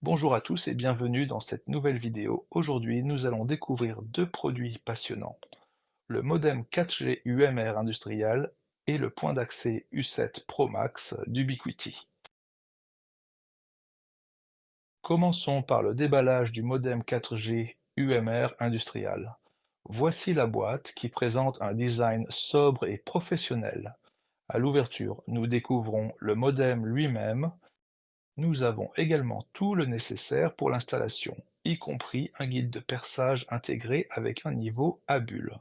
Bonjour à tous et bienvenue dans cette nouvelle vidéo. Aujourd'hui, nous allons découvrir deux produits passionnants, le modem 4G UMR industriel et le point d'accès U7 Pro Max d'Ubiquiti. Commençons par le déballage du modem 4G UMR industriel. Voici la boîte qui présente un design sobre et professionnel. À l'ouverture, nous découvrons le modem lui-même. Nous avons également tout le nécessaire pour l'installation, y compris un guide de perçage intégré avec un niveau à bulles.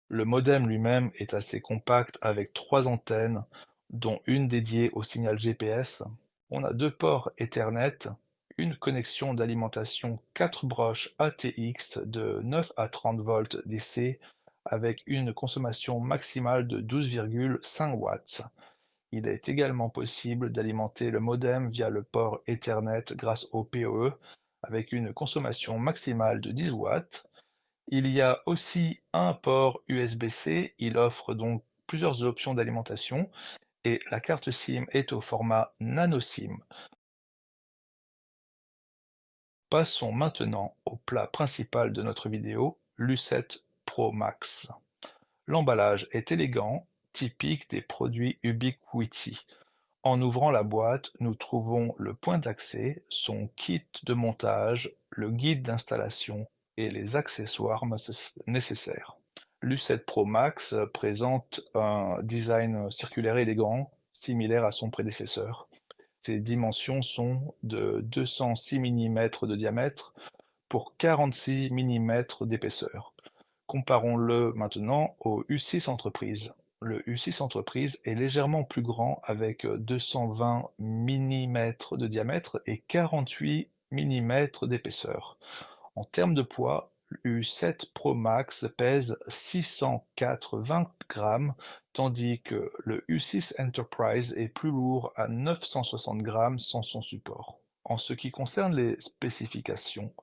Le modem lui-même est assez compact avec trois antennes, dont une dédiée au signal GPS. On a deux ports Ethernet, une connexion d'alimentation 4 broches ATX de 9 à 30 volts DC avec une consommation maximale de 12,5 watts. Il est également possible d'alimenter le modem via le port Ethernet grâce au PoE avec une consommation maximale de 10 watts. Il y a aussi un port USB-C, il offre donc plusieurs options d'alimentation et la carte SIM est au format nano SIM. Passons maintenant au plat principal de notre vidéo, l'U7 Pro Max. L'emballage est élégant, typique des produits Ubiquiti. En ouvrant la boîte, nous trouvons le point d'accès, son kit de montage, le guide d'installation et les accessoires nécessaires. L'U7 Pro Max présente un design circulaire élégant, similaire à son prédécesseur. Ses dimensions sont de 206 mm de diamètre pour 46 mm d'épaisseur. Comparons-le maintenant au U6 Entreprise. Le U6 Entreprise est légèrement plus grand avec 220 mm de diamètre et 48 mm d'épaisseur. En termes de poids, l'U7 Pro Max pèse 680 grammes, tandis que le U6 Enterprise est plus lourd à 960 grammes sans son support. En ce qui concerne les spécifications,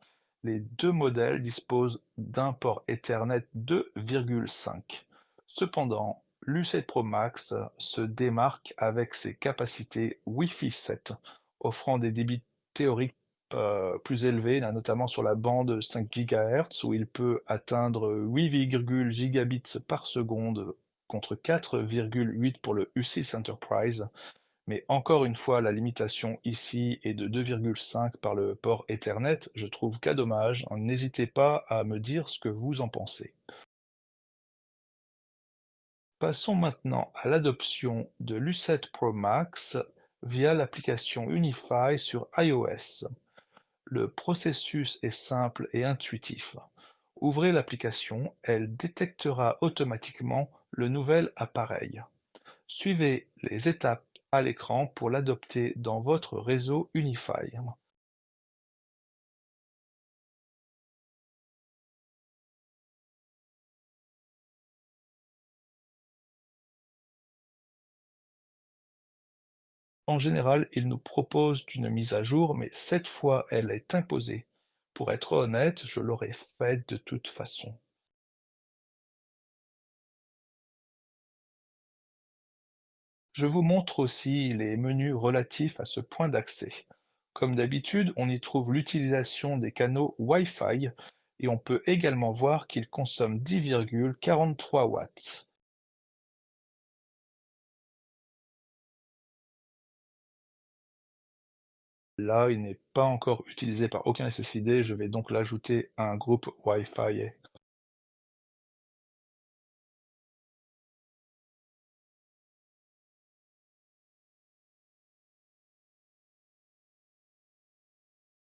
les deux modèles disposent d'un port Ethernet 2,5. Cependant, l'U7 Pro Max se démarque avec ses capacités Wi-Fi 7, offrant des débits théoriques plus élevés, là, notamment sur la bande 5 GHz où il peut atteindre 8,0 gigabits par seconde contre 4,8 pour le U6 Enterprise. Mais encore une fois, la limitation ici est de 2,5 par le port Ethernet. Je trouve cas dommage. N'hésitez pas à me dire ce que vous en pensez. Passons maintenant à l'adoption de l'U7 Pro Max via l'application Unify sur iOS. Le processus est simple et intuitif. Ouvrez l'application, elle détectera automatiquement le nouvel appareil. Suivez les étapes à l'écran pour l'adopter dans votre réseau Unify. En général, il nous propose une mise à jour, mais cette fois elle est imposée. Pour être honnête, je l'aurais faite de toute façon. Je vous montre aussi les menus relatifs à ce point d'accès. Comme d'habitude, on y trouve l'utilisation des canaux Wi-Fi et on peut également voir qu'il consomme 10,43 watts. Là, il n'est pas encore utilisé par aucun SSID, je vais donc l'ajouter à un groupe Wi-Fi.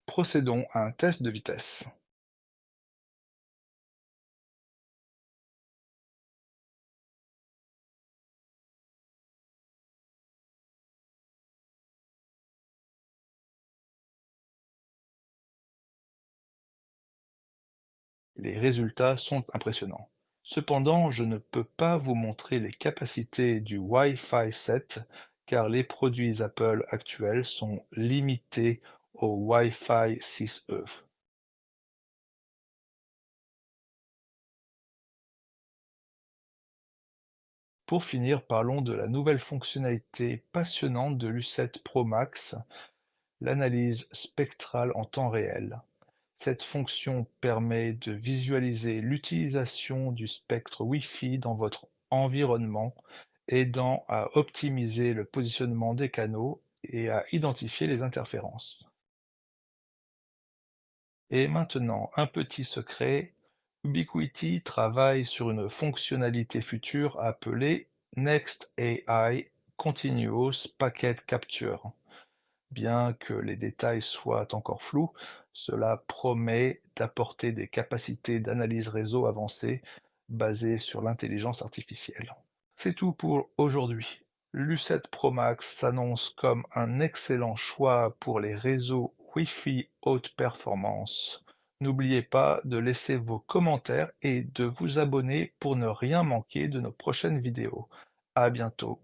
Procédons à un test de vitesse. Les résultats sont impressionnants. Cependant, je ne peux pas vous montrer les capacités du Wi-Fi 7 car les produits Apple actuels sont limités au Wi-Fi 6E. Pour finir, parlons de la nouvelle fonctionnalité passionnante de l'U7 Pro Max, l'analyse spectrale en temps réel. Cette fonction permet de visualiser l'utilisation du spectre Wi-Fi dans votre environnement, aidant à optimiser le positionnement des canaux et à identifier les interférences. Et maintenant, un petit secret, Ubiquiti travaille sur une fonctionnalité future appelée NextAI Continuous Packet Capture. Bien que les détails soient encore flous, cela promet d'apporter des capacités d'analyse réseau avancées basées sur l'intelligence artificielle. C'est tout pour aujourd'hui. L'U7 Pro Max s'annonce comme un excellent choix pour les réseaux Wi-Fi haute performance. N'oubliez pas de laisser vos commentaires et de vous abonner pour ne rien manquer de nos prochaines vidéos. À bientôt.